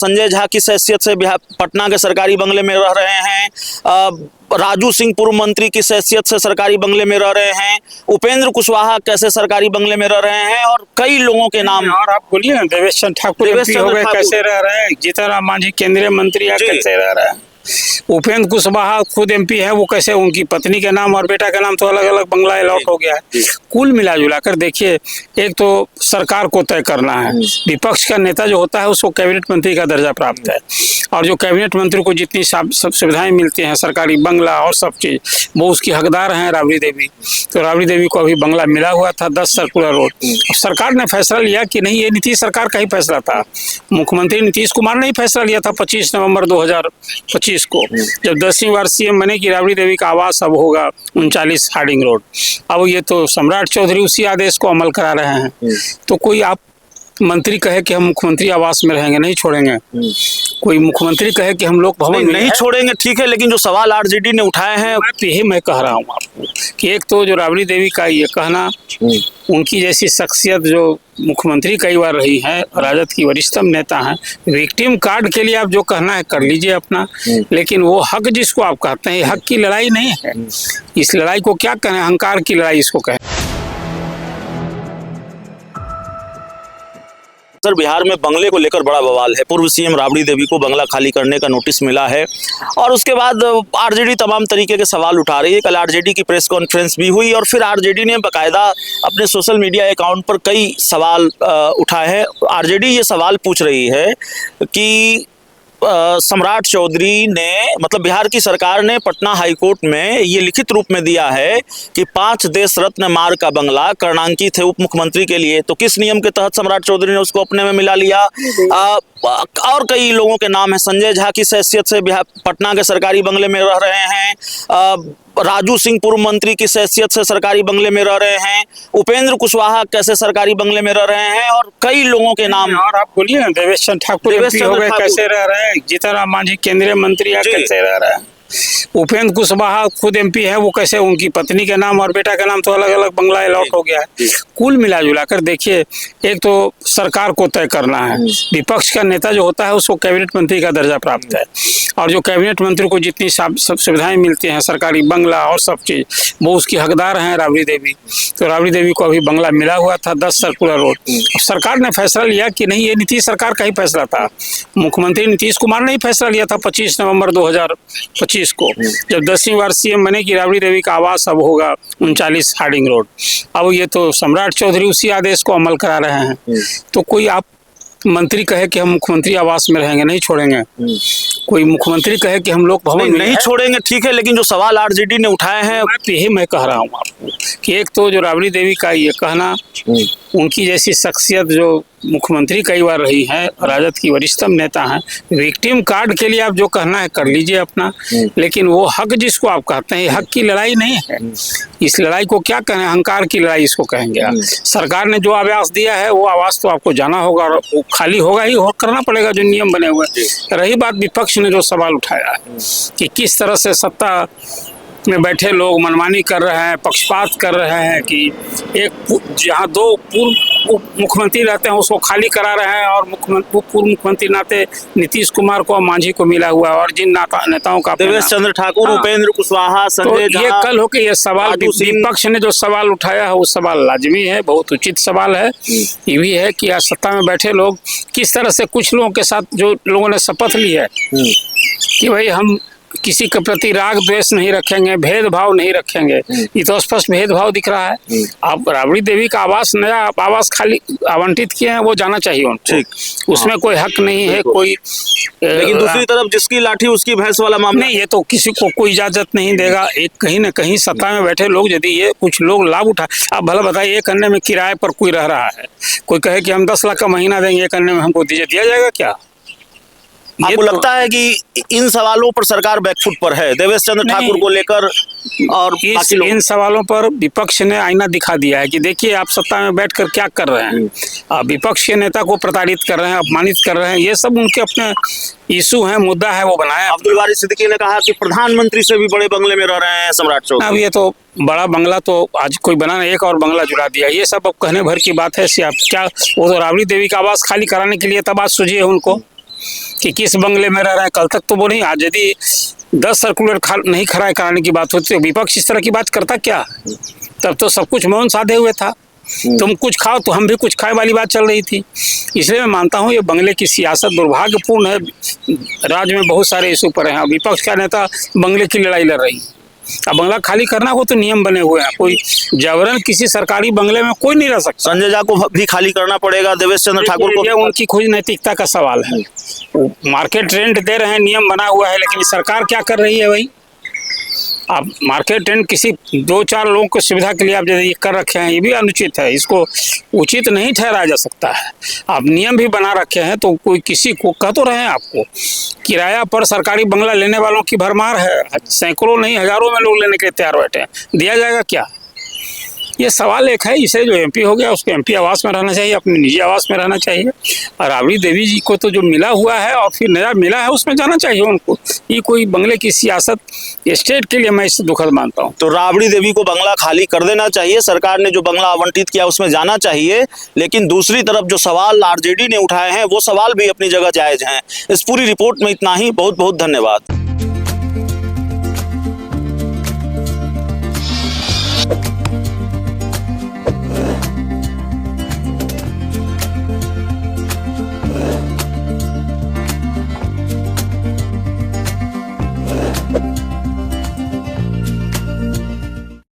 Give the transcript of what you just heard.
संजय झा किस हैसियत से पटना के सरकारी बंगले में रह रहे हैं, राजू सिंह पूर्व मंत्री किस हैसियत से सरकारी बंगले में रह रहे हैं, उपेंद्र कुशवाहा कैसे सरकारी बंगले में रह रहे हैं, और कई लोगों के नाम। और आप बोलिए ना, देवेश चंद्र ठाकुर एमपी हो गए, कैसे रह रहे हैं? जीतन राम मांझी केंद्रीय मंत्री है, कैसे रह रहे हैं? उपेंद्र कुशवाहा खुद एमपी है, वो कैसे, उनकी पत्नी के नाम और बेटा के नाम तो अलग अलग बंगला अलॉट हो गया है। कुल मिला जुला कर देखिए, एक तो सरकार को तय करना है, विपक्ष का नेता जो होता है उसको कैबिनेट मंत्री का दर्जा प्राप्त है, और जो कैबिनेट मंत्री को जितनी सब सुविधाएं मिलती हैं, सरकारी बंगला और सब चीज, वो उसकी हकदार हैं राबड़ी देवी। तो राबड़ी देवी को अभी बंगला मिला हुआ था 10 सर्कुलर रोड। सरकार ने फैसला लिया कि नहीं, ये नीतीश सरकार का ही फैसला था, मुख्यमंत्री नीतीश कुमार ने ही फैसला लिया था 25 नवंबर 2025 को, जब 10वीं बार सीएम बने कि राबड़ी देवी का आवास अब होगा 39 हार्डिंग रोड। अब ये तो सम्राट चौधरी उसी आदेश को अमल करा रहे हैं। तो कोई आप मंत्री कहे कि हम मुख्यमंत्री आवास में रहेंगे, नहीं छोड़ेंगे। कोई मुख्यमंत्री कहे कि हम लोग भवन नहीं छोड़ेंगे, ठीक है, लेकिन जो सवाल आरजेडी ने उठाए हैं, यही मैं कह रहा हूँ आपको कि एक तो जो राबड़ी देवी का ये कहना, उनकी जैसी शख्सियत जो मुख्यमंत्री कई बार रही है, राजद की वरिष्ठतम नेता हैं, विक्टिम कार्ड के लिए आप जो कहना है कर लीजिए अपना, लेकिन वो हक जिसको आप कहते हैं, हक की लड़ाई नहीं है। इस लड़ाई को क्या कहें, अहंकार की लड़ाई इसको कहें। सर, बिहार में बंगले को लेकर बड़ा बवाल है। पूर्व सीएम राबड़ी देवी को बंगला खाली करने का नोटिस मिला है, और उसके बाद आरजेडी तमाम तरीके के सवाल उठा रही है। कल आरजेडी की प्रेस कॉन्फ्रेंस भी हुई, और फिर आरजेडी ने बाकायदा अपने सोशल मीडिया अकाउंट पर कई सवाल उठाए हैं। आरजेडी ये सवाल पूछ रही है कि सम्राट चौधरी ने, मतलब बिहार की सरकार ने पटना हाईकोर्ट में ये लिखित रूप में दिया है कि 5 देश रत्न मार्ग का बंगला कर्णांकित है उप मुख्यमंत्री के लिए। तो किस नियम के तहत सम्राट चौधरी ने उसको अपने में मिला लिया? और कई लोगों के नाम है। संजय झा किस हैसियत से पटना के सरकारी बंगले में रह रहे हैं, राजू सिंह पूर्व मंत्री किस हैसियत से सरकारी बंगले में रह रहे हैं, उपेंद्र कुशवाहा कैसे सरकारी बंगले में रह रहे हैं, और कई लोगों के नाम। और आप बोलिए ना, देवेश चंद्र ठाकुर एमपी हो गए, कैसे रह रहे हैं? जीतन राम मांझी केंद्रीय मंत्री है, कैसे रह रहे हैं? उपेंद्र कुशवाहा खुद एमपी है, वो कैसे, उनकी पत्नी के नाम और बेटा के नाम तो अलग अलग बंगला अलॉट हो गया है। कुल मिला जुला कर देखिए, एक तो सरकार को तय करना है, विपक्ष का नेता जो होता है उसको कैबिनेट मंत्री का दर्जा प्राप्त है, और जो कैबिनेट मंत्री को जितनी सब सुविधाएं मिलती हैं, सरकारी बंगला और सब चीज, वो उसकी हकदार हैं राबड़ी देवी। तो राबड़ी देवी को अभी बंगला मिला हुआ था 10 सर्कुलर रोड। सरकार ने फैसला लिया कि नहीं, ये नीतीश सरकार का ही फैसला था, मुख्यमंत्री नीतीश कुमार ने ही फैसला लिया था 25 नवंबर 2025 को, जब 10वीं बार सीएम बने कि राबड़ी देवी का आवास अब होगा 39 हार्डिंग रोड। अब ये तो सम्राट चौधरी उसी आदेश को अमल करा रहे हैं। तो कोई आप मंत्री कहे कि हम मुख्यमंत्री आवास में रहेंगे, नहीं छोड़ेंगे। कोई मुख्यमंत्री कहे कि हम लोग भवन नहीं छोड़ेंगे, ठीक है, लेकिन जो सवाल आरजेडी ने उठाए हैं, यही मैं कह रहा हूँ आपको कि एक तो जो राबड़ी देवी का ये कहना, उनकी जैसी शख्सियत जो मुख्यमंत्री कई बार रही है, राजद की वरिष्ठतम नेता हैं, विक्टिम कार्ड के लिए आप जो कहना है कर लीजिए अपना, लेकिन वो हक जिसको आप कहते हैं, हक की लड़ाई नहीं है। इस लड़ाई को क्या कहें, अहंकार की लड़ाई इसको कहेंगे। सरकार ने जो आवास दिया है, वो आवास तो आपको जाना होगा, और वो खाली होगा ही, और करना पड़ेगा जो नियम बने हुए। रही बात विपक्ष ने जो सवाल उठाया है कि किस तरह से सत्ता में बैठे लोग मनमानी कर रहे हैं, पक्षपात कर रहे हैं, कि एक जहाँ 2 पूर्व उप मुख्यमंत्री रहते हैं उसको खाली करा रहे हैं, और पूर्व मुख्यमंत्री नाते नीतीश कुमार को, मांझी को मिला हुआ, और जिन नेताओं का देवेश चंद्र ठाकुर, उपेंद्र कुशवाहा, संजय झा, ये कल होकर ये सवाल विपक्ष ने जो सवाल उठाया है, वो सवाल लाजमी है, बहुत उचित सवाल है। ये भी है कि आज सत्ता में बैठे लोग किस तरह से, कुछ लोगों के साथ जो लोगों ने शपथ ली है कि भाई हम किसी के प्रति राग द्वेष नहीं रखेंगे, भेदभाव नहीं रखेंगे, ये तो स्पष्ट भेदभाव दिख रहा है। आप राबड़ी देवी का आवास, नया आवास खाली आवंटित किए हैं, वो जाना चाहिए उनको, उसमें कोई हक नहीं है कोई। लेकिन दूसरी तरफ जिसकी लाठी उसकी भैंस वाला मामला नहीं, ये तो किसी को कोई इजाजत नहीं देगा। एक कहीं न कहीं सत्ता में बैठे लोग यदि ये कुछ लोग लाभ उठा, आप भला बताइए, एक अन्य में किराए पर कोई रह रहा है, कोई कहे कि हम 10 लाख का महीना देंगे, एक अन्य में हमको दिया जाएगा क्या? आपको लगता है कि इन सवालों पर सरकार बैकफुट पर है देवेश चंद्र ठाकुर को लेकर? और इन सवालों पर विपक्ष ने आईना दिखा दिया है कि देखिए आप सत्ता में बैठकर क्या कर रहे हैं, विपक्ष के नेता को प्रताड़ित कर रहे हैं, अपमानित कर रहे हैं, ये सब उनके अपने इशू है, मुद्दा है, वो बनाया। अब्दुल वारिस सिद्दीकी ने कहा कि प्रधानमंत्री से भी बड़े बंगले में रह रहे हैं सम्राट चौधरी। अब ये तो बड़ा बंगला तो आज कोई बना, एक और बंगला जुड़ा दिया, ये सब अब कहने भर की बात है। क्या वो तो राबड़ी देवी का आवास खाली कराने के लिए तब आज सूझी है उनको? कि किस बंगले में रह रहे हैं। कल तक तो वो नहीं, आज यदि 10 सर्कुलर नहीं खड़ा कराने की बात होती तो विपक्ष इस तरह की बात करता क्या? तब तो सब कुछ मौन साधे हुए था। तुम कुछ खाओ तो हम भी कुछ खाए वाली बात चल रही थी। इसलिए मैं मानता हूँ ये बंगले की सियासत दुर्भाग्यपूर्ण है। राज्य में बहुत सारे इशू पर हैं, विपक्ष का नेता बंगले की लड़ाई लड़ रही है। अब बंगला खाली करना हो तो नियम बने हुए हैं, कोई जबरन किसी सरकारी बंगले में कोई नहीं रह सकता। संजय झा को भी खाली करना पड़ेगा, देवेश चंद्र ठाकुर को। ये उनकी खुद नैतिकता का सवाल है। मार्केट रेंट दे रहे हैं, नियम बना हुआ है, लेकिन सरकार क्या कर रही है भाई? आप मार्केट रेंट किसी 2-4 लोगों को सुविधा के लिए आप ये कर रखे हैं, ये भी अनुचित है। इसको उचित नहीं ठहराया जा सकता है। आप नियम भी बना रखे हैं तो कोई किसी को कह तो रहे हैं आपको किराया पर सरकारी बंगला लेने वालों की भरमार है। सैकड़ों नहीं हजारों में लोग लेने के लिए तैयार बैठे हैं, दिया जाएगा क्या? ये सवाल एक है। इसे जो एमपी हो गया उसको एमपी आवास में रहना चाहिए, अपने निजी आवास में रहना चाहिए। और राबड़ी देवी जी को तो जो मिला हुआ है और फिर नया मिला है उसमें जाना चाहिए उनको। ये कोई बंगले की सियासत स्टेट के लिए मैं इसे दुखद मानता हूँ। तो राबड़ी देवी को बंगला खाली कर देना चाहिए, सरकार ने जो बंगला आवंटित किया उसमें जाना चाहिए। लेकिन दूसरी तरफ जो सवाल आरजेडी ने उठाए हैं वो सवाल भी अपनी जगह जायज हैं। इस पूरी रिपोर्ट में इतना ही। बहुत बहुत धन्यवाद।